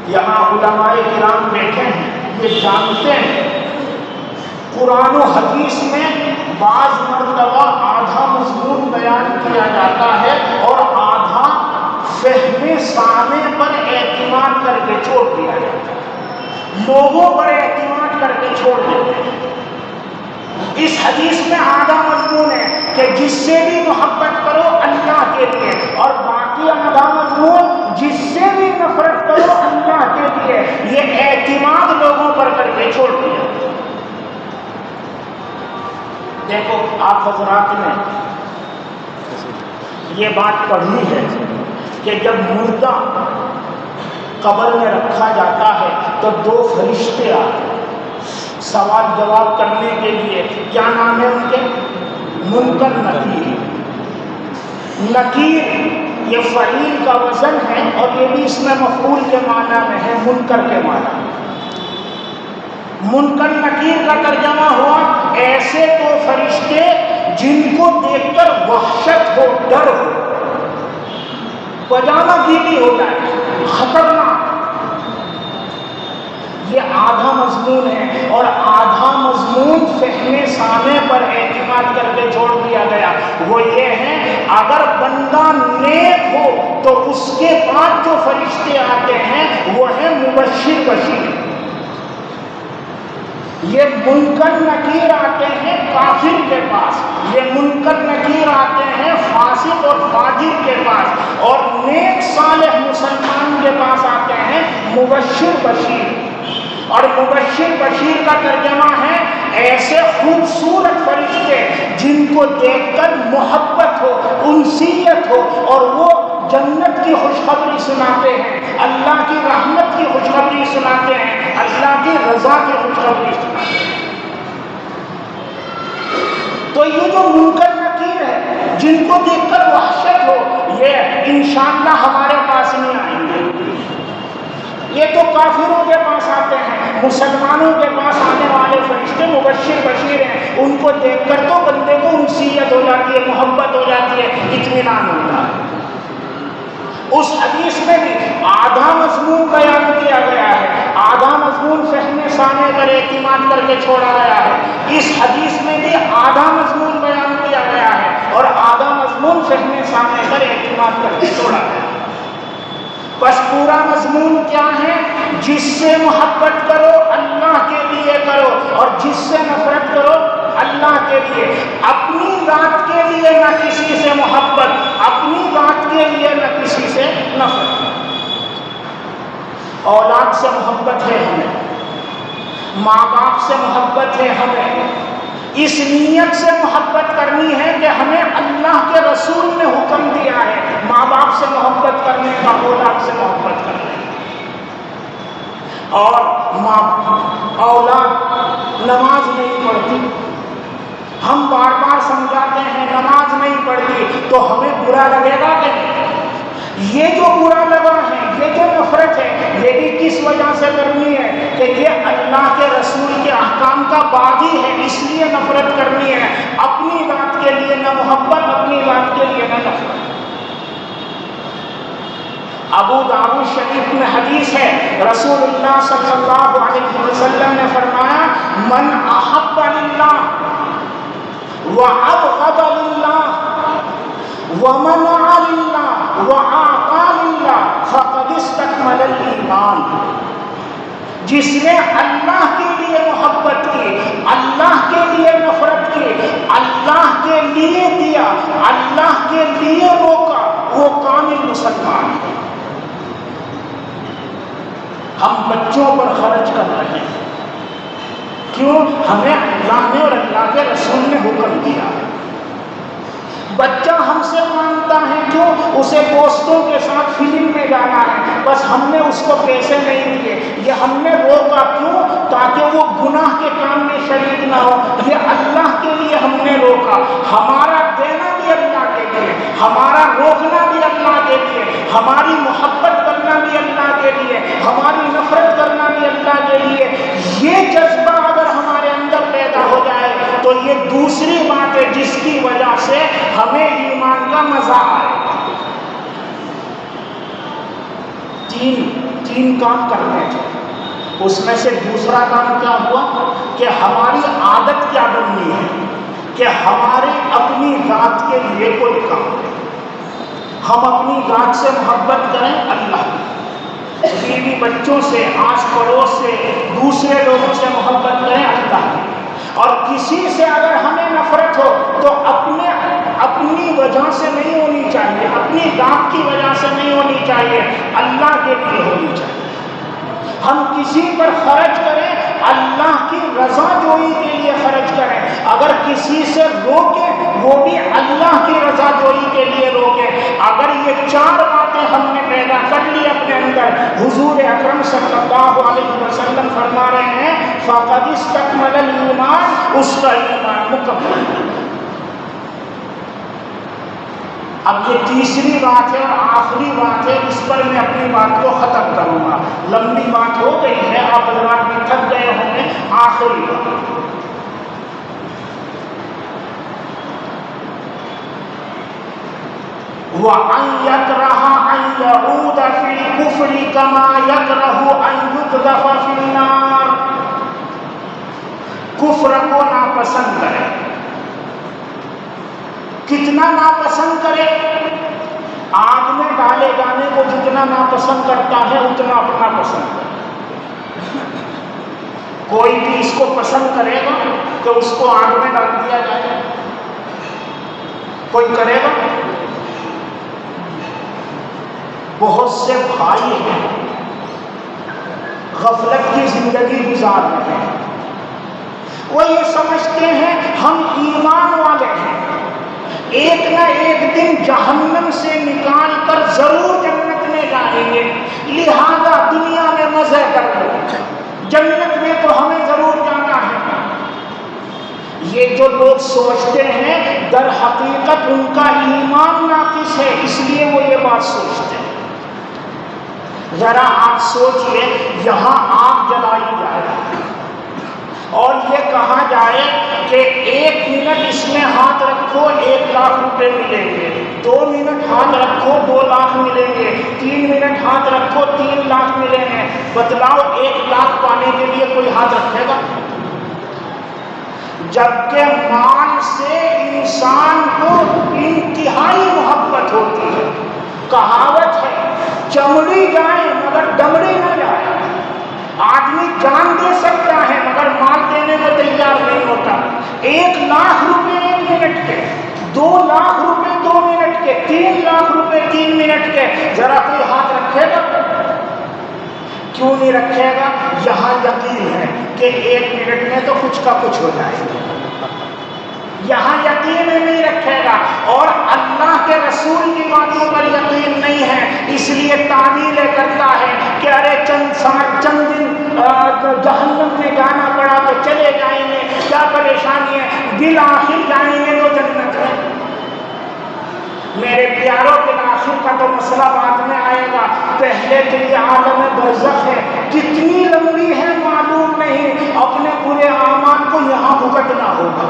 یہاں علماء کرام بیٹھے ہیں، یہ جانتے ہیں قرآن و حدیث میں بعض مرتبہ آدھا مضمون بیان کیا جاتا ہے اور آدھا فہم سامع پر اعتماد کر کے چھوڑ دیا جاتا ہے، لوگوں پر اعتماد کر کے چھوڑ دیتے ہیں۔ اس حدیث میں آدھا مضمون ہے کہ جس سے بھی محبت کرو اللہ کے لیے، اور باقی آدھا مضمون جس سے بھی نفرت کرو اللہ کے لیے، یہ اعتماد لوگوں پر کر کے چھوڑ دیا۔ دیکھو آپ حضرات نے یہ بات پڑھی ہے کہ جب مردہ قبر میں رکھا جاتا ہے تو دو فرشتے آتے ہیں سوال جواب کرنے کے لیے۔ کیا نام ہے ان کے؟ منکر نکیر۔ نکیر یہ فعیل کا وزن ہے اور یہ بھی اس میں مفعول کے معنی میں ہے، منکر کے معنی۔ منکر نکیر کا ترجمہ ہوا ایسے تو فرشتے جن کو دیکھ کر وحشت ہو، ڈر ہو، پجامہ گیلی ہو جائے، خطرناک۔ یہ آدھا مضمون ہے، اور آدھا مضمون فہم سامع پر اعتماد کر کے چھوڑ دیا گیا۔ وہ یہ ہے اگر بندہ نیک ہو تو اس کے بعد جو فرشتے آتے ہیں وہ ہیں مبشر بشیر۔ یہ منکر نکیر آتے ہیں کافر کے پاس، یہ منکر نکیر آتے ہیں فاسق اور فاجر کے پاس، اور نیک صالح مسلمان کے پاس آتے ہیں مبشر بشیر۔ اور مبشر بشیر کا ترجمہ ہے ایسے خوبصورت فرشتے جن کو دیکھ کر محبت ہو، انسیت ہو، اور وہ جنت کی خوشخبری سناتے ہیں، اللہ کی رحمت کی خوشخبری سناتے ہیں، اللہ کی رضا کی خوشخبری سناتے ہیں۔ تو یہ جو منکر نکیر ہے جن کو دیکھ کر وحشت ہو، یہ انشاءاللہ ہمارے پاس نہیں آئیں گے۔ یہ تو کافروں کے پاس آتے ہیں، مسلمانوں کے پاس آنے والے فرشتے مبشر بشیر ہیں۔ ان کو دیکھ کر تو بندے کو انسیت ہو جاتی ہے، محبت ہو جاتی ہے، اطمینان ہوتا ہے۔ اس حدیث میں بھی آدھا مضمون بیان کیا گیا ہے، آدھا مضمون فہم سامع پر اعتماد کر کے چھوڑا گیا ہے۔ اس حدیث میں بھی آدھا مضمون بیان کیا گیا ہے اور آدھا مضمون فہم سامع پر اعتماد کر کے چھوڑا گیا ہے۔ بس پورا مضمون کیا ہے؟ جس سے محبت کرو اللہ کے لیے کرو، اور جس سے نفرت کرو اللہ کے لیے۔ اپنی ذات کے لیے نہ کسی سے محبت، اپنی ذات کے لیے نہ کسی سے نفرت۔ اولاد سے محبت ہے ہمیں، ماں باپ سے محبت ہے ہمیں، اس نیت سے محبت کرنی ہے کہ ہمیں اللہ کے رسول نے حکم دیا ہے ماں باپ سے محبت کرنے کا، اولاد سے محبت کرنے کا۔ اور اولاد نماز نہیں پڑھتی، ہم بار بار سمجھاتے ہیں نماز نہیں پڑھتی، تو ہمیں برا لگے گا کہ یہ جو برا لگا ہے، یہ جو نفرت ہے، یہ بھی کس وجہ سے کرنی ہے کہ یہ اللہ کے رسول کے احکام کا باغی ہے، اس لیے نفرت کرنی ہے۔ اپنی ذات کے لیے نہ محبت، اپنی ذات کے لیے نہ نفرت۔ ابو داؤد شریف میں حدیث ہے، رسول اللہ صلی اللہ علیہ وسلم نے فرمایا من احب للہ وابغض للہ ومنع للہ وعطا للہ فقد استکمل الایمان۔ جس نے اللہ کے لیے محبت کی، اللہ کے لیے نفرت کی، اللہ کے لیے دیا، اللہ کے لیے روکا، وہ کامل مسلمان ہے۔ ہم بچوں پر خرچ کر رہے ہیں، کیوں؟ ہمیں اللہ نے اور اللہ کے رسول نے حکم دیا۔ بچہ ہم سے مانگتا ہے، کیوں؟ اسے دوستوں کے ساتھ فلم میں جانا ہے، بس ہم نے اس کو پیسے نہیں دیے، یہ ہم نے روکا، کیوں؟ تاکہ وہ گناہ کے کام میں شریک نہ ہو، یہ اللہ کے لیے ہم نے روکا۔ ہمارا دینا بھی اللہ کے لیے، ہمارا روکنا بھی اللہ کے لیے، ہماری محبت کرنا بھی اللہ کے لیے، ہماری نفرت کرنا بھی اللہ کے لیے۔ یہ جذبہ اگر ہمارے اندر پیدا ہو جائے تو یہ دوسری بات ہے جس کی وجہ سے ہمیں ایمان کا مزہ آئے۔ تین 3 کام کرنے تھے. اس میں سے دوسرا کام کیا ہوا کہ ہماری عادت کیا بننی ہے کہ ہماری اپنی ذات کے لیے کوئی کام ہے. ہم اپنی ذات سے محبت کریں اللہ کی، بیوی بچوں سے، آس پڑوس سے، دوسرے لوگوں سے محبت کریں اللہ کی. اور کسی سے اگر ہمیں نفرت ہو تو اپنی وجہ سے نہیں ہونی چاہیے، اپنی ذات کی وجہ سے نہیں ہونی چاہیے، اللہ کے لیے ہونی چاہیے. ہم کسی پر خرچ کریں اللہ کی رضا جوئی کے لیے خرچ کریں. اگر کسی سے روکیں وہ بھی اللہ کی رضا جوئی کے لیے روکیں. اگر یہ 4 باتیں ہم نے پیدا کر لی اپنے اندر، حضور اکرم صلی اللہ علیہ وسلم فرما رہے ہیں فقد استکمل الایمان، اس کا ایمان مکمل. اب یہ تیسری بات ہے اور آخری بات ہے، اس پر میں اپنی بات کو ختم کروں گا. لمبی بات ہو گئی ہے، آپ حضرات بھی تھک گئے ہوں گے. آخری بات وَأَن يَكْرَهَ أَن يَعُودَ فِي الْكُفْرِ كَمَا يَكْرَهُ أَن يُقْذَفَ فِي النَّارِ. کفر کو ناپسند کرے. کتنا ناپسند کرے؟ آگ میں ڈالے جانے کو جتنا ناپسند کرتا ہے اتنا اپنا پسند کرے. کوئی بھی اس کو پسند کرے گا کہ اس کو آگ میں ڈال دیا جائے؟ کوئی کرے گا؟ بہت سے بھائی ہیں غفلت کی زندگی گزار رہے ہیں. وہ یہ سمجھتے ہیں ہم ایمان والے ہیں، ایک نہ ایک دن جہنم سے نکال کر ضرور جنت میں جائیں گے، لہذا دنیا میں مزے کر لو، جنت میں تو ہمیں ضرور جانا ہے. یہ جو لوگ سوچتے ہیں در حقیقت ان کا ایمان ناقص ہے، اس لیے وہ یہ بات سوچتے ہیں. ذرا آپ سوچئے، یہاں آگ جلائی جائے اور یہ کہا جائے کہ 1 منٹ اس میں ہاتھ رکھو 1 لاکھ روپے ملیں گے، 2 منٹ ہاتھ رکھو 2 لاکھ ملیں گے، 3 منٹ ہاتھ رکھو 3 لاکھ ملیں گے. بتلاؤ 1 لاکھ پانے کے لیے کوئی ہاتھ رکھے گا؟ جبکہ مال سے انسان کو انتہائی محبت ہوتی ہے. کہاوت ہے چمڑی جائے مگر دمڑی نہ جائے. آدمی جان دے سکتا ہے مگر مال دینے کو تیار نہیں ہوتا. 1 لاکھ روپے 1 منٹ کے، 2 لاکھ روپے 2 منٹ کے، 3 لاکھ روپے 3 منٹ کے. ذرا کوئی ہاتھ رکھے گا؟ کیوں نہیں رکھے گا؟ یہاں یقین ہے کہ 1 منٹ میں تو کچھ کا کچھ ہو جائے گا. یہاں یقین نہیں رکھے گا اور اللہ کے رسول کی باتوں پر یقین نہیں ہے، اس لیے تعویلیں کرتا ہے کہ ارے چند دن جہنم میں جانا پڑا تو چلے جائیں گے، کیا پریشانی ہے، بالآخر جائیں گے تو جنت ہے. میرے پیاروں کے آخر کا تو مسئلہ بعد میں آئے گا، پہلے تو یہ عالم برزخ ہے، کتنی لمبی ہے معلوم نہیں، اپنے برے اعمال کو یہاں بھگتنا ہوگا.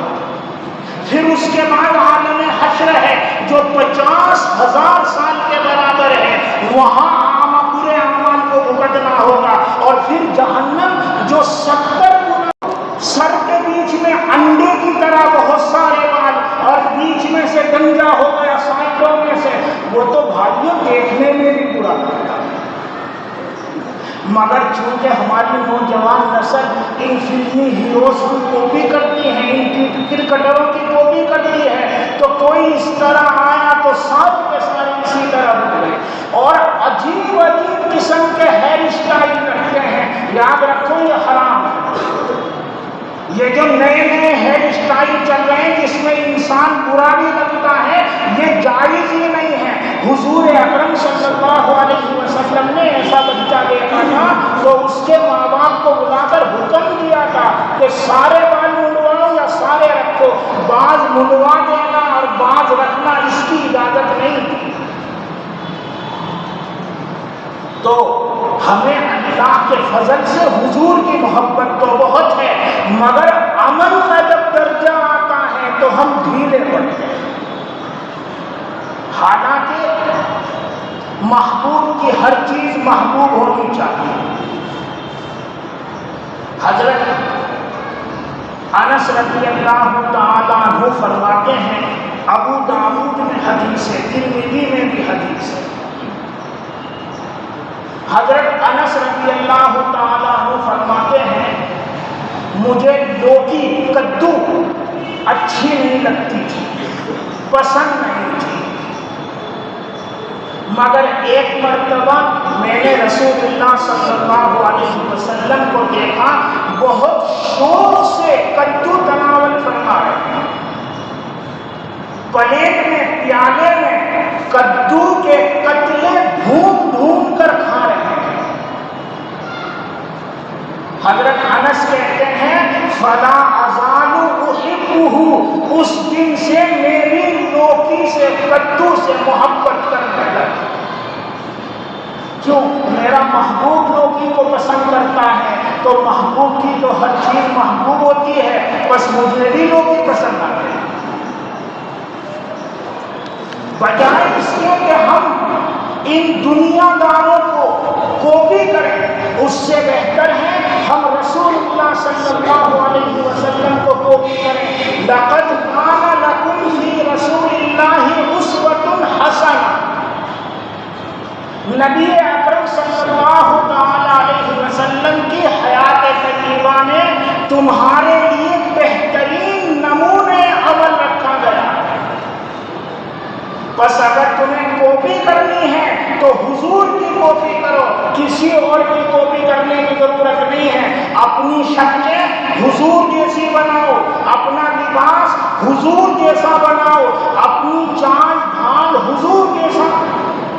پھر اس کے بعد عالم حشر ہے جو 50,000 سال کے برابر ہے، وہاں برے اعمال کو بھگتنا ہوگا. اور پھر جہنم جو 70 گنا سر کے بیچ میں انڈے کی طرح بہت سارے بال اور بیچ میں سے گنجا ہو گیا سائیکلوں میں سے، وہ تو بھائیوں دیکھنے میں بھی برا لگتا ہے. مگر چونکہ ہماری نوجوان نسل ان فلمی ہیروز کی کاپی کرتی ہے، ان کی کرکٹروں کی کاپی کرتی ہے، تو کوئی اس طرح آیا تو ساتھ کے سارے اسی طرح بن گئے اور عجیب عجیب قسم کے ہیئر اسٹائل رکھتے ہیں. یاد رکھو یہ حرام ہے. یہ جو نئے نئے ہیئر اسٹائل چل رہے ہیں جس میں انسان برا بھی لگتا ہے، یہ جائز ہی نہیں ہے. حضور اکرم صلی اللہ علیہ وسلم نے ایسا بچہ دیکھا تھا تو اس کے ماں باپ کو بلا کر حکم دیا تھا کہ سارے بال منڈواؤ یا سارے رکھو، بعض منڈوا دینا اور بعض رکھنا اس کی اجازت نہیں تھی. تو ہمیں اللہ کے فضل سے حضور کی محبت تو بہت ہے، مگر عمل کا جب درجہ آتا ہے تو ہم ڈھیلے پڑتے ہیں. حالانکہ محبوب کی ہر چیز محبوب ہونی چاہیے۔ حضرت انس رضی اللہ تعالیٰ عنہ فرماتے ہیں، ابو داؤد میں حدیث ہے، ترمذی میں بھی حدیث ہے، حضرت انس رضی اللہ تعالیٰ عنہ فرماتے ہیں مجھے لوکی کدو اچھی نہیں لگتی تھی، پسند نہیں تھی، مگر ایک مرتبہ میں نے رسول اللہ صلی اللہ علیہ وسلم کو دیکھا بہت شوق سے کدو تناول فرما رہے ہیں، پلیٹ میں پیالے میں کدو کے قطرے ڈھونڈ ڈھونڈ کر کھا رہے ہیں۔ حضرت انس کہتے ہیں فلا ازال احبہ، اس دن سے میری لوکی سے کدو سے محبت کرنے لگا۔ کیوں؟ میرا محبوب لوکی کو پسند کرتا ہے، تو محبوب کی تو ہر چیز محبوب ہوتی ہے، بس مجھے بھی لوکی پسند آتے ہیں۔ بجائے اس کے کہ ہم ان دنیا داروں کو کاپی کریں، اس سے بہتر ہے ہم رسول اللہ صلی اللہ علیہ وسلم کو کاپی کریں۔ لقد کان لکم فی رسول اللہ اسوۃ حسنہ، نبی اکرم صلی اللہ تعالی علیہ وسلم کی حیات طیبہ میں تمہارے لیے بہترین نمونے عمل رکھا گیا ہے۔ بس اگر تمہیں کاپی کرنی ہے تو حضور کی کاپی کرو، کسی اور کی کاپی کرنے کی ضرورت نہیں ہے۔ اپنی شکلیں حضور جیسی بناؤ، اپنا لباس حضور جیسا بناؤ، اپنی چال ڈھال حضور جیسا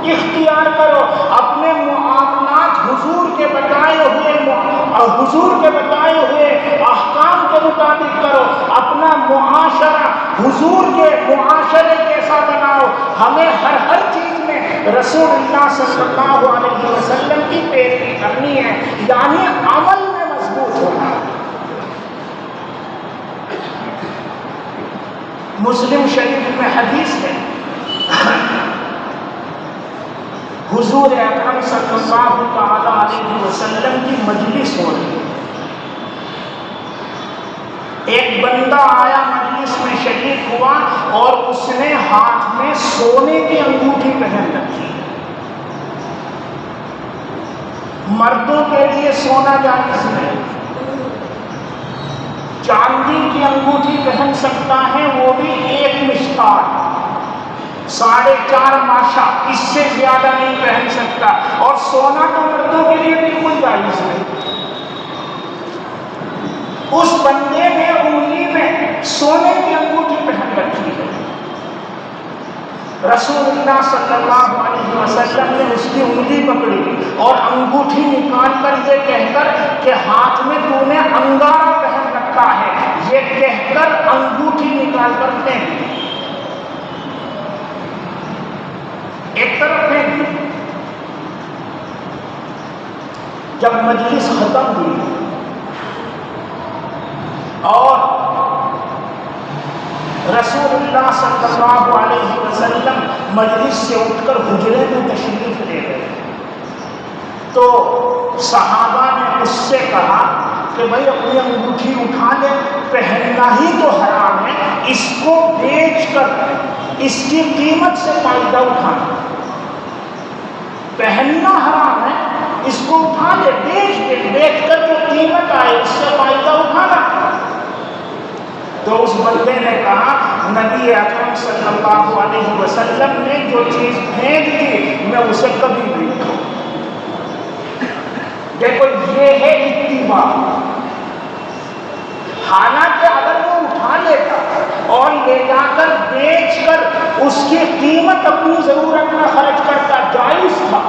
اختیار کرو، اپنے معاملات حضور کے بتائے ہوئے احکام کے مطابق کرو، اپنا معاشرہ حضور کے معاشرے جیسا بناؤ۔ ہمیں ہر چیز میں رسول اللہ صلی اللہ علیہ وسلم کی پیروی کرنی ہے، یعنی عمل میں مضبوط ہونا۔ مسلم شریف میں حدیث ہے، حضور اکرم صلی اللہ تعالی علیہ وسلم کی مجلس ہو رہی ہے، ایک بندہ آیا مجلس میں شریک ہوا اور اس نے ہاتھ میں سونے کی انگوٹھی پہن رکھی۔ مردوں کے لیے سونا جائز ہے، چاندی کی انگوٹھی پہن سکتا ہے، وہ بھی 1 مشکار، 4.5 ماشا، اس سے زیادہ نہیں پہن سکتا، اور سونا تو مردوں کے لیے بالکل جائز ہے۔ اس بندے نے انگلی میں سونے کی انگوٹھی پہن رکھی ہے، رسول اللہ صلی اللہ علیہ وسلم نے اس کی انگلی پکڑی اور انگوٹھی نکال کر یہ کہہ کر کہ ہاتھ میں تو نے انگارہ پہن رکھا ہے، یہ کہہ کر انگوٹھی نکال کر پھینک دی، ایک طرف پھینک دی۔ جب مجلس ختم ہوئی اور رسول اللہ صلی اللہ علیہ وسلم مجلس سے اٹھ کر حجرے میں تشریف لے گئے تو صحابہ نے اس سے کہا کہ بھائی اپنی انگوٹھی اٹھا لے، پہننا ہی تو حرام ہے، اس کو بیچ کر اس کی قیمت سے فائدہ اٹھانا، پہننا حرام ہے، اس کو اٹھا لے، بیچ کر جو قیمت آئے اس سے فائدہ اٹھانا۔ تو اس بندے نے کہا نبی اکرم صلی اللہ علیہ وسلم نے جو چیز پھینک دی میں اسے کبھی نہیں کھاؤں۔ دیکھو یہ ہے اتباع۔ حالانکہ اگر وہ اٹھا لیتا اور لے جا کر بیچ کر اس کی قیمت اپنی ضرورت میں خرچ کرتا جائز تھا،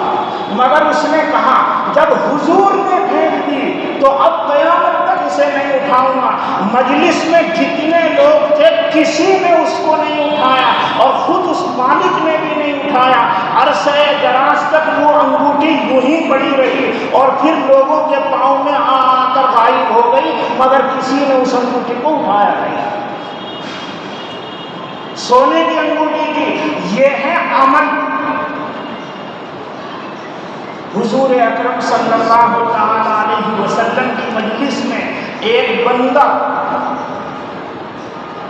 مگر اس نے کہا جب حضور نے پھینک دی تو اب قیامت تک اسے نہیں اٹھاؤں گا۔ مجلس میں جتنے لوگ تھے کسی نے اس کو نہیں اٹھایا اور خود اس مالک نے بھی نہیں اٹھایا۔ عرصہ دراز تک وہ انگوٹھی یوں ہی پڑی رہی اور پھر لوگوں کے پاؤں میں آ کر غائب ہو گئی، مگر کسی نے اس انگوٹھی کو اٹھایا نہیں۔ سونے کی انگوٹھی کی یہ ہے عمل، حضور اکرم صلی اللہ تعالی علیہ وسلم کی مجلس میں ایک بندہ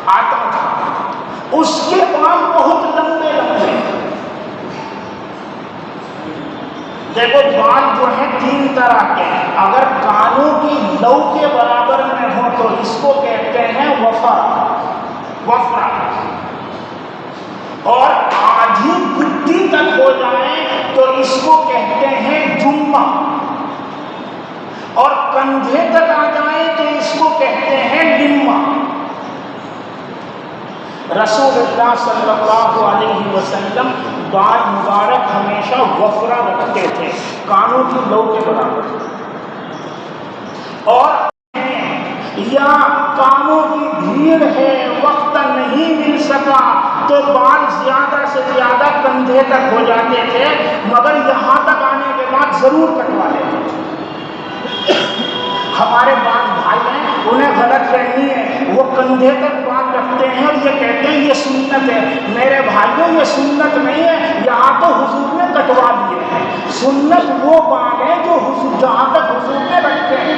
آتا تھا، اس کے بال بہت لمبے لمبے. دیکھو بال جو ہے تین طرح کے ہیں، اگر کانوں کی لو کے برابر میں ہو تو اس کو کہتے ہیں وفرا، اور آدھی گدی تک ہو جائیں تو اس کو کہتے ہیں جمہ، اور کندھے تک آ جائیں تو اس کو کہتے ہیں لمہ. رسول اللہ صلی اللہ علیہ وسلم بال مبارک ہمیشہ وفرا رکھتے تھے، کانوں کی لو کے برابر. اور یا کانوں کی بھیڑ ہے، وقت نہیں مل سکا تو بال زیادہ سے زیادہ کندھے تک ہو جاتے تھے، مگر یہاں تک آنے کے بعد ضرور کٹوا لیتے تھے. ہمارے بعض بھائی ہیں، انہیں غلط فہمی ہے، وہ کندھے تک بال رکھتے ہیں اور یہ کہتے ہیں یہ سنت ہے. میرے بھائیوں یہ سنت نہیں ہے، یہاں تو حضور نے کٹوا دیے ہیں. سنت وہ بال ہیں جو حضور جہاں تک حضور نے رکھتے ہیں.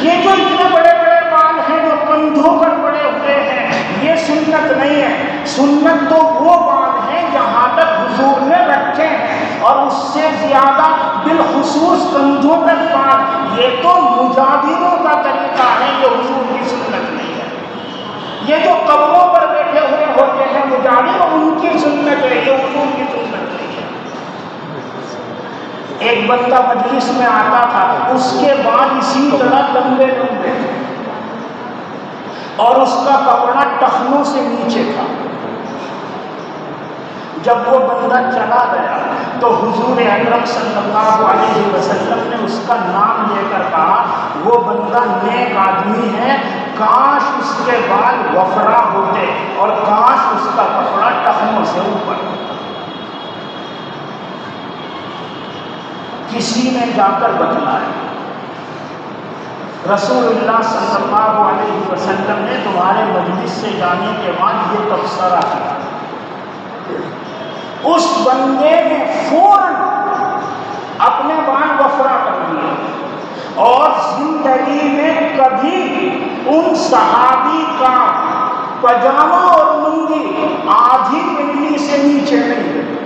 یہ جو اتنے بڑے بڑے بال ہیں جو کندھوں پر پڑے ہوئے ہیں، یہ سنت نہیں ہے. سنت تو وہ بال ہیں جہاں تک حضور نے رکھے ہیں، اور اس سے زیادہ بالخصوص کندھوں تک بال، یہ تو مجادلوں کا طریقہ ہے، یہ حضور کی سنت نہیں ہے. یہ جو قبروں پر بیٹھے ہوئے ہوتے ہیں مجادل، ان کی سنت ہے، یہ حضور کی سنت نہیں ہے. ایک بندہ مجلس میں آتا تھا، اس کے بال اسی طرح لمبے لمبے تھے اور اس کا کپڑا ٹخنوں سے نیچے تھا. جب وہ بندہ چلا گیا تو حضور اکرم صلی اللہ علیہ وسلم نے اس کا نام لے کر کہا وہ بندہ نیک آدمی ہے، کاش اس کے بال وفرا ہوتے اور کاش اس کا کپڑا ٹخنوں سے اوپر. کسی نے جا کر بتلایا، رسول اللہ صلی اللہ علیہ وسلم نے تمہارے مجلس سے جانے کے بعد یہ تبصرہ کیا. اس بندے نے فوراً اپنے بال وفرا کر دیے اور زندگی میں کبھی ان صحابی کا پجامہ اور منگی آدھی پنڈلی سے نیچے نہیں گئی.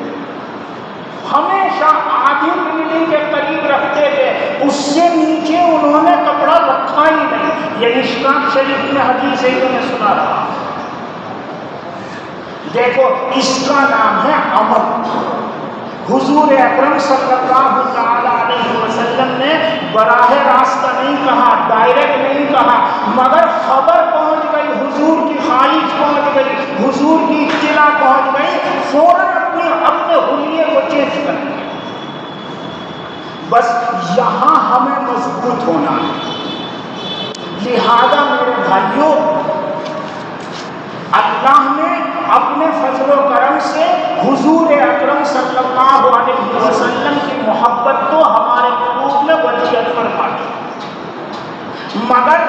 ہمیشہ آدھی پنڈلی کے قریب رکھتے تھے، اس سے نیچے انہوں نے کپڑا رکھا ہی نہیں. یہ مشکات شریف میں حدیث ہے، میں سنا رہا. دیکھو اس کا نام ہے عمل. حضور اکرم صلی اللہ تعالی علیہ وسلم نے براہ راستہ نہیں کہا، ڈائریکٹ نہیں کہا، مگر خبر پہنچ گئی، حضور کی خواہش پہنچ گئی، حضور کی اطلاع پہنچ گئی، فوراً اپنے حلیے کو چینج کر دیا. بس یہاں ہمیں مضبوط ہونا ہے. لہذا میرے بھائیوں، اللہ نے اپنے فضل و کرم سے حضور اکرم صلی اللہ علیہ وسلم کی محبت کو ہمارے قلوب میں وجیت فرما دی، مگر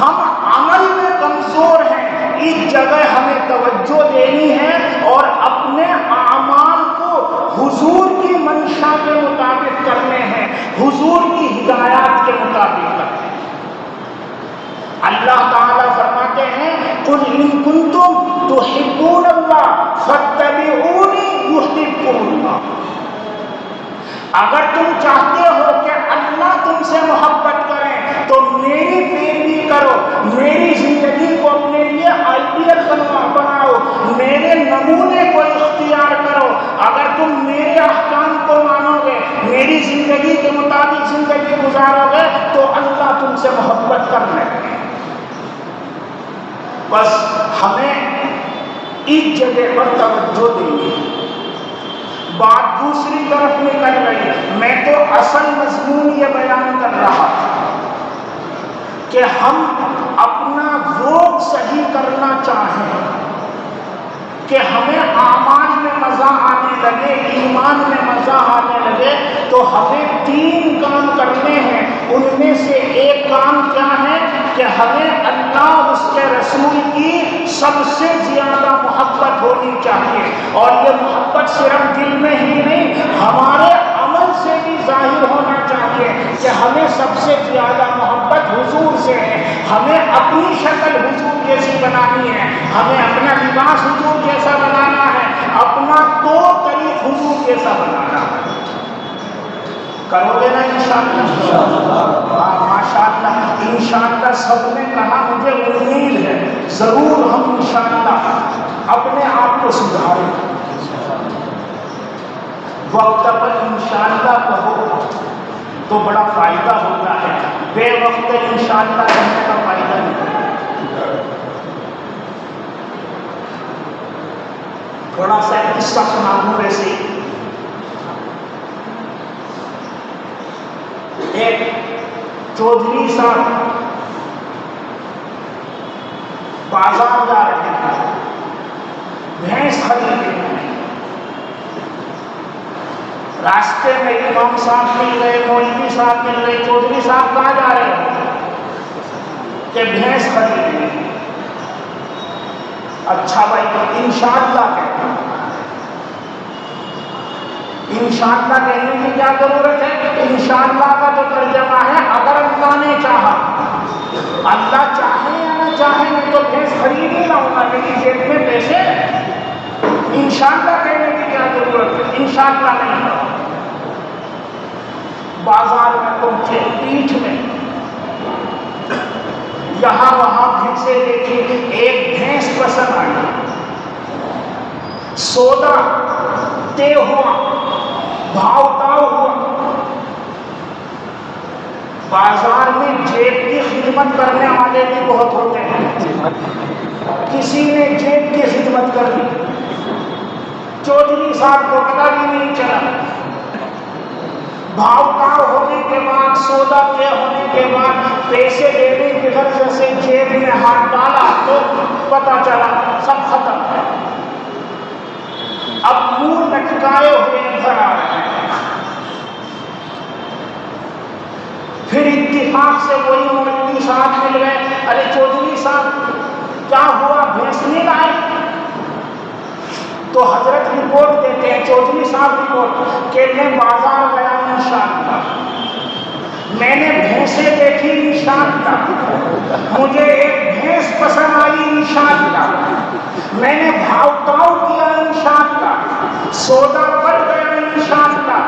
ہم عمل میں کمزور ہیں. اس جگہ ہمیں توجہ دینی ہے اور اپنے اعمال کو حضور کی منشا کے مطابق کرنے ہیں، حضور کی ہدایات کے مطابق کرنے ہیں. اللہ تعالیٰ فرماتے ہیں قُلْ إِن كُنتُمْ تُحِبُّونَ اللَّهَ فَاتَّبِعُونِي يُحْبِبْكُمُ اللَّهُ. اگر تم چاہتے ہو کہ اللہ تم سے محبت کریں تو میری پیروی کرو، میری زندگی کو اپنے لیے آئیڈیل بناؤ، میرے نمونے کو اختیار کرو. اگر تم میرے احکام کو مانو گے، میری زندگی کے مطابق زندگی گزارو گے تو اللہ تم سے محبت کر لے گا. بس ہمیں اس جگہ پر توجہ دینی. بات دوسری طرف نکل گئی. میں تو اصل مضمون یہ بیان کر رہا تھا کہ ہم اپنا ذوق صحیح کرنا چاہیں کہ ہمیں اعمال میں مزہ آنے لگے، ایمان میں مزہ آنے لگے، تو ہمیں 3 کام کرنے ہیں. ان میں سے ایک کام کیا ہے؟ کہ ہمیں اللہ اور اس کے رسول کی سب سے زیادہ محبت ہونی چاہیے، اور یہ محبت صرف دل میں ہی نہیں، ہمارے عمل سے بھی ظاہر ہونا چاہیے کہ ہمیں سب سے زیادہ محبت حضور سے ہے۔ ہمیں اپنی شکل حضور جیسی بنانی ہے، ہمیں اپنا لباس حضور جیسا بنانا ہے، اپنا طور طریق حضور جیسا بنانا ہے۔ کرو گے نا انشاءاللہ؟ ہاں ماشاءاللہ، انشاءاللہ سب نے کہا، مجھے امید ہے ضرور ہم انشاءاللہ اپنے آپ کو سدھاریں۔ وقت پر انشاءاللہ کہو تو بڑا فائدہ ہوتا ہے، بے وقت انشاءاللہ کہنے کا فائدہ نہیں۔ تھوڑا سا قصہ سنا دوں ویسے، ایک چودھری صاحب بازار جا رہے ہیں، بھینس خریدنے ہیں، راستے میں امام صاحب مل گئے، مولوی صاحب مل گئے، چودھری صاحب کہاں جا رہے ہیں کہ بھینس خریدنے۔ اچھا بھائی، انشاءاللہ کہتے ہیں، انشاءاللہ کہنے کی کیا ضرورت ہے؟ انشاءاللہ کا تو ترجمہ ہے اگر اللہ نے چاہا۔ اللہ چاہے یا نہ چاہے میں تو بھینس خرید ہی لاؤں گا، لیکن جیب میں پیسے، انشاءاللہ کہنے کی کیا ضرورت ہے؟ انشاءاللہ نہیں کہا۔ بازار میں پہنچے، پیٹھ میں یہاں وہاں پھر سے دیکھی، ایک بھینس پسند آئی، سودا طے ہوا، بھاؤ تاؤ ہوا۔ بازار میں جیب کی خدمت کرنے والے بھی بہت ہوتے ہیں، کسی نے جیب کی خدمت کر دی، چودھری صاحب کو پتہ بھی نہیں چلا۔ بھاؤ تاؤ ہونے کے بعد، سودا طے ہونے کے بعد، پیسے دینے کی غرض سے جیب میں ہاتھ ڈالا تو پتہ چلا سب ختم ہے۔ اب منہ لٹکائے ہوئے گھر آ رہے ہیں، پھر اتفاق سے وہی مولوی صاحب مل گئے، ارے چودھری صاحب کیا ہوا، بھینس نہیں لائے؟ تو حضرت رپورٹ دیتے ہیں، چودھری صاحب رپورٹ کہ میں بازار گیا انشاءاللہ، میں نے بھینسیں دیکھی انشاءاللہ، مجھے ایک بھینس پسند آئی انشاءاللہ، میں نے بھاؤ تاؤ کیا انشاءاللہ، سودا پڑ گیا انشاءاللہ،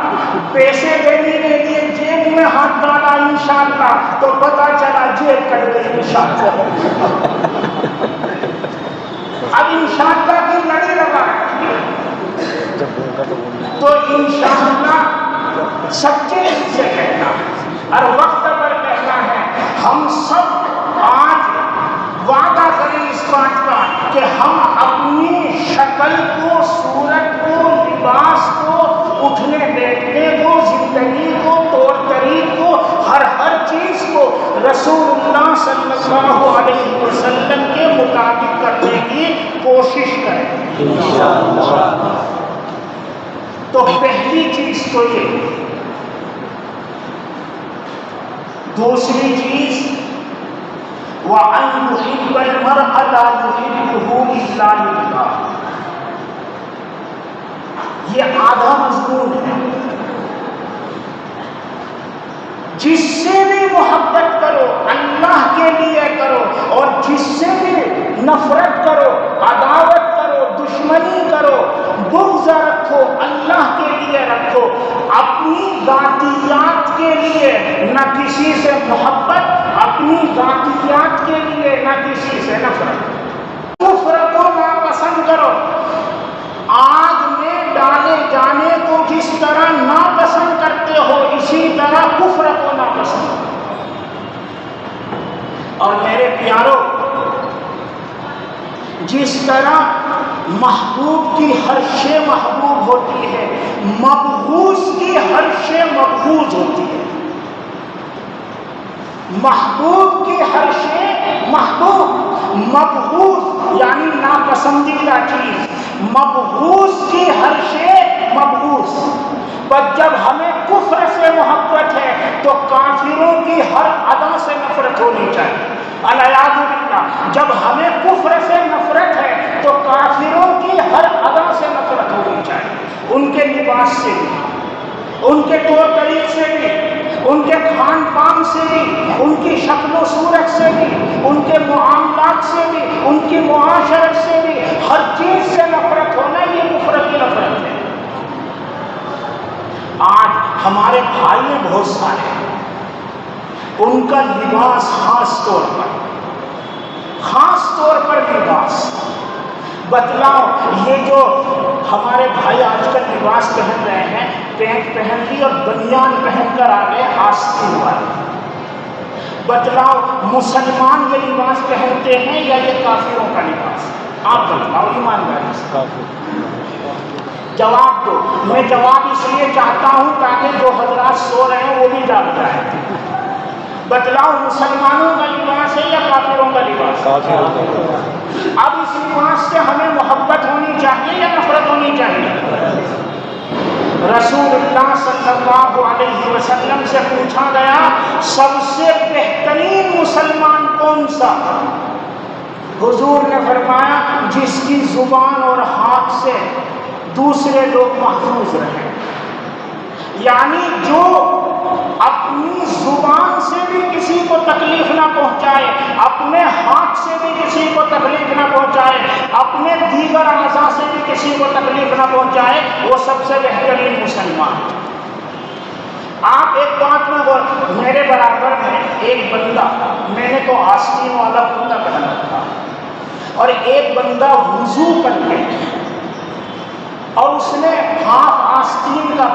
پیسے دینے کے لیے جیب میں ہاتھ ڈالا انشاءاللہ تو پتہ چلا جیب کٹ گئی انشاءاللہ۔ اب انشاءاللہ کی لڑی لگا تو انشاءاللہ سچے دل سے کہنا اور وقت پر کہنا ہے۔ ہم سب آج وعدہ کریں اس بات کا کہ ہم اپنی شکل کو، صورت کو، لباس کو، اٹھنے بیٹھنے کو، زندگی کو، طور طریق کو، ہر چیز کو رسول اللہ صلی اللہ علیہ وسلم کے مطابق کرنے کی کوشش کریں انشاءاللہ۔ تو پہلی چیز تو یہ، دوسری چیز وَأَن يُحِبَّ الْمَرْءَ لَا يُحِبُّهُ إِلَّا لِلَّهِ، یہ آدھا مضمون ہے۔ جس سے بھی محبت کرو اللہ کے لیے کرو، اور جس سے بھی نفرت کرو، عداوت کرو، دشمنی کرو، بغض رکھو، اللہ کے لیے رکھو۔ اپنی ذاتیات کے لیے نہ کسی سے محبت، اپنی ذاتیات کے لیے نہ کسی سے نفرت۔ کفر کو ناپسند کرو، آگ میں ڈالے جانے کو جس طرح ناپسند کرتے ہو اسی طرح کفر کو ناپسند کرو۔ اور میرے پیاروں، جس طرح محبوب کی ہر شے محبوب ہوتی ہے، مبغوض کی ہر شے مبغوض ہوتی ہے۔ محبوب کی ہر شے محبوب، مبغوض یعنی ناپسندیدہ چیز، مبغوض کی ہر شے مبغوض۔ بس جب ہمیں کفر سے محبت ہے تو کافروں کی ہر ادا سے نفرت ہونی چاہیے۔ الیاذ باللہ، جب ہمیں کفر سے نفرت ہے تو کافروں کی ہر ادا سے نفرت ہونی چاہیے، ان کے لباس سے بھی، ان کے طور طریق سے بھی، ان کے کھان پان سے بھی، ان کی شکل و صورت سے بھی، ان کے معاملات سے بھی، ان کی معاشرت سے بھی، ہر چیز سے نفرت ہونا یہ کفر کی نفرت ہے۔ آج ہمارے بھائی بہت سارے ہیں، ان کا لباس خاص طور پر لباس، بتلاؤ یہ جو ہمارے بھائی آج کل لباس پہن رہے ہیں، پینٹ پہن لی اور بنیان پہن کر آ گئے آستین والے، بتلاؤ مسلمان یہ لباس پہنتے ہیں یا یہ کافروں کا لباس؟ آپ بتلاؤ ایمانداری سے جواب دو۔ میں جواب اس لیے چاہتا ہوں تاکہ جو حضرات سو رہے ہیں وہ بھی جاگ جائیں۔ بتلاؤ مسلمانوں کا لباس ہے یا کافروں کا لباس؟ اب اس لباس سے ہمیں محبت ہونی چاہیے یا نفرت ہونی چاہیے؟ رسول اللہ صلی اللہ علیہ وسلم سے پوچھا گیا سب سے بہترین مسلمان کون سا؟ حضور نے فرمایا جس کی زبان اور ہاتھ سے دوسرے لوگ محفوظ رہیں، یعنی جو اپنی زبان سے بھی کسی کو تکلیف نہ پہنچائے، اپنے ہاتھ سے بھی کسی کو تکلیف نہ پہنچائے، اپنے دیگر اعضاء سے بھی کسی کو تکلیف نہ پہنچائے، وہ سب سے بہترین مسلمان۔ آپ ایک بات میں غور، میرے برابر میں ایک بندہ، میں نے تو آستین والا کرتا پہن رکھا اور ایک بندہ وضو کر کے اور اس نے ہاف آستین کا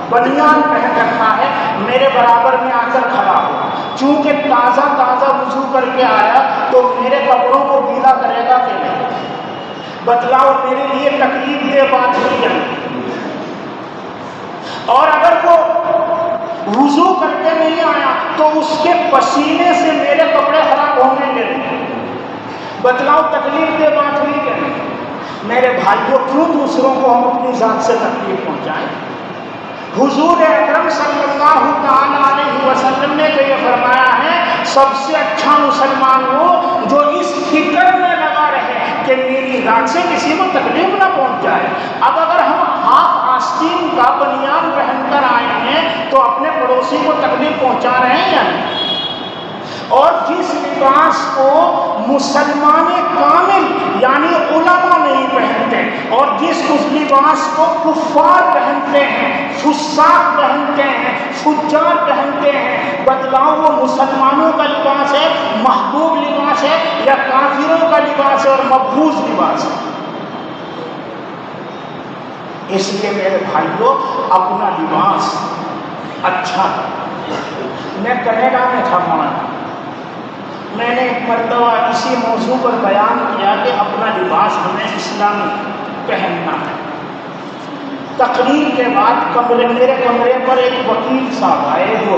بنیان پہن رکھا ہے، میرے برابر میں آ کر کھڑا ہوا، چونکہ تازہ وضو کر کے آیا تو میرے کپڑوں کو گیلا کرے گا کہ نہیں؟ بتلاؤ میرے لیے تکلیف دہ بات ہوئی ہے۔ اور اگر وہ وضو کر کے نہیں آیا تو اس کے پسینے سے میرے کپڑے خراب ہونے لگے، بتلاؤ تکلیف دہ بات ہوئی کہ نہیں؟ میرے بھائیوں کیوں دوسروں کو ہم اپنی ذات سے تکلیف پہنچائیں؟ حضور اکرم صلی اللہ تعالی علیہ وسلم نے تو یہ فرمایا ہے سب سے اچھا مسلمان وہ جو اس فکر میں لگا رہے کہ میری ذات سے کسی کو تکلیف نہ پہنچ جائے۔ اب اگر ہم ہاف آستین کا بنیان پہن کر آئے ہیں تو اپنے پڑوسی کو تکلیف پہنچا رہے ہیں یا نہیں؟ اور جس لباس کو مسلمان کامل یعنی علماء نہیں پہنتے اور جس لباس کو کفار پہنتے ہیں، فساق پہنتے ہیں، فجار پہنتے ہیں، بتلاؤ وہ مسلمانوں کا لباس ہے، محبوب لباس ہے یا کافروں کا لباس ہے اور مقبوض لباس ہے؟ اس لیے میرے بھائیوں اپنا لباس اچھا، میں کینیڈا میں تھا مولانا، میں نے ایک مرتبہ اسی موضوع پر بیان کیا کہ اپنا لباس ہمیں اسلامی پہننا ہے۔ تقریر کے بعد میرے کمرے پر ایک وکیل صاحب آئے، وہ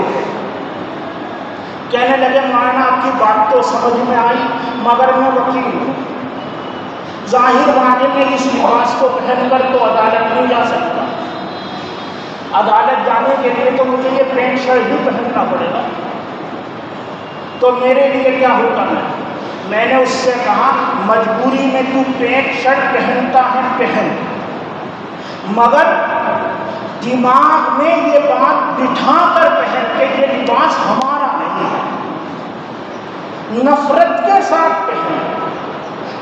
کہنے لگے مولانا آپ کی بات تو سمجھ میں آئی مگر میں وکیل ہوں، ظاہر بات ہے کہ اس لباس کو پہن کر تو عدالت نہیں جا سکتا، عدالت جانے کے لیے تو مجھے یہ پینٹ شرٹ بھی پہننا پڑے گا، تو میرے لیے کیا ہوتا ہے؟ میں نے اس سے کہا مجبوری میں تو پینٹ شرٹ پہنتا ہے پہن، مگر دماغ میں یہ بات بٹھا کر پہن کے یہ لباس ہمارا نہیں ہے، نفرت کے ساتھ پہن،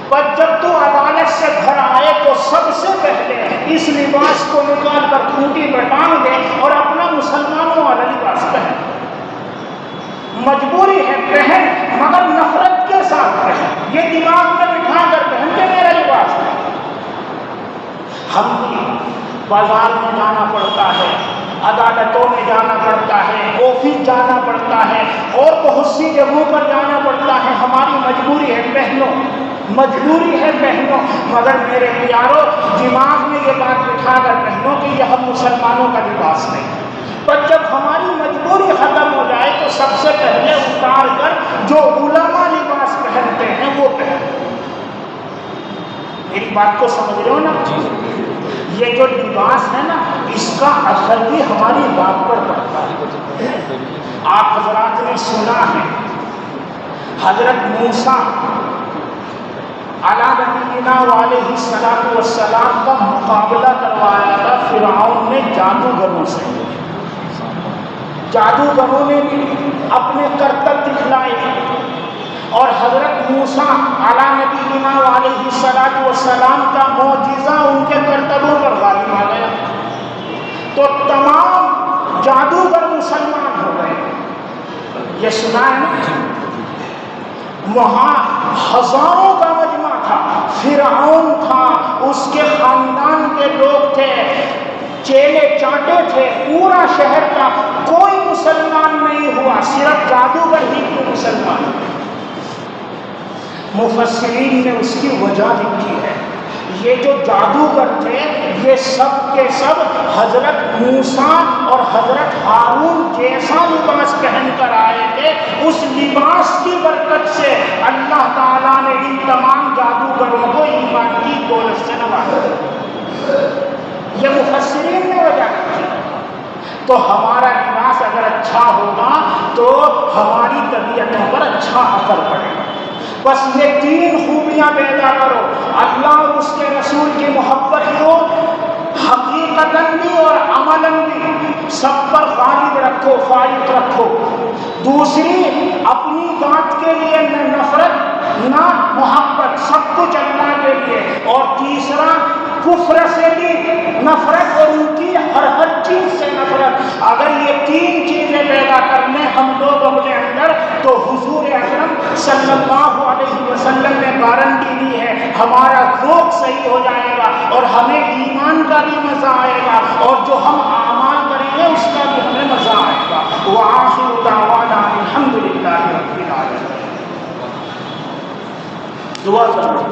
پر جب تو عدالت سے گھر آئے تو سب سے پہلے اس لباس کو نکال کر کھوٹی پر ٹانگ دے اور اپنا مسلمانوں والا لباس پہن۔ مجبوری ہے پہن مگر نفرت کے ساتھ پہن، یہ دماغ میں بٹھا کر پہن کے میرا لباس ہے۔ ہم بھی بازار میں جانا پڑتا ہے، عدالتوں میں جانا پڑتا ہے، آفس جانا پڑتا ہے اور بہت سی جگہوں پر جانا پڑتا ہے، ہماری مجبوری ہے پہنو، مجبوری ہے پہنو، مگر میرے پیارو دماغ میں یہ بات بٹھا کر پہنو کہ یہ ہم مسلمانوں کا لباس نہیں۔ پر جب ہماری مجبوری ختم ہو جائے تو سب سے پہلے اتار کر جو علماء لباس پہنتے ہیں وہ پہنو۔ میری بات کو سمجھ رہے ہو نا؟ یہ جو لباس ہے نا اس کا اثر بھی ہماری ذات پر پڑتا ہے۔ آپ حضرات نے سنا ہے حضرت موسیٰ علیٰ نبینا علیہ السلام کا مقابلہ کروایا تھا فرعون نے جادوگروں سے. جادوگروں نے بھی اپنے کرتب دکھلائے اور حضرت موسیٰ علیٰ نبینا علیہ السلام کا معجزہ ان کے کرتبوں پر غالب آ گیا تو تمام جادوگر مسلمان ہو گئے. یہ سنا ہے نا؟ وہاں ہزاروں کا مجمع تھا، فرعون تھا، اس کے خاندان کے لوگ تھے، چیلے چانٹے تھے، پورا شہر کا کوئی مسلمان نہیں ہوا، صرف جادوگر ہی کیوں مسلمان ہوئے. مفسرین نے اس کی وجہ لکھی ہے. یہ جو جادوگر تھے یہ سب کے سب حضرت موسیٰ اور حضرت ہارون جیسا لباس پہن کر آئے تھے. اس لباس کی برکت سے اللہ تعالیٰ نے ان تمام جادوگروں کو ایمان کی دولت سے نوازا. یہ مفسرین نے وجہ کی. تو ہمارا لباس اگر اچھا ہوگا تو ہماری طبیعتوں پر اچھا اثر پڑے گا. بس یہ تین خوبیاں پیدا کرو، اللہ اور اس کے رسول کی محبت کو حقیقتاً بھی اور عملاً بھی سب پر غالب رکھو، فائق رکھو. دوسری، اپنی ذات کے لیے نہ نفرت نہ محبت، سب کچھ اللہ کے لیے. اور تیسرا، کفر سے بھی نفرت اور ان کی ہر چیز سے نفرت. اگر یہ تین چیزیں پیدا کر لیں ہم لوگ اپنے اندر تو حضور اکرم صلی اللہ علیہ وسلم نے گارنٹی دی ہے ہمارا ذوق صحیح ہو جائے گا اور ہمیں ایمان کا بھی مزہ آئے گا اور جو ہم اعمال کریں گے اس کا بھی ہمیں مزہ آئے گا. وآخر دعوانا الحمد للہ رب العالمین. دعا کرو.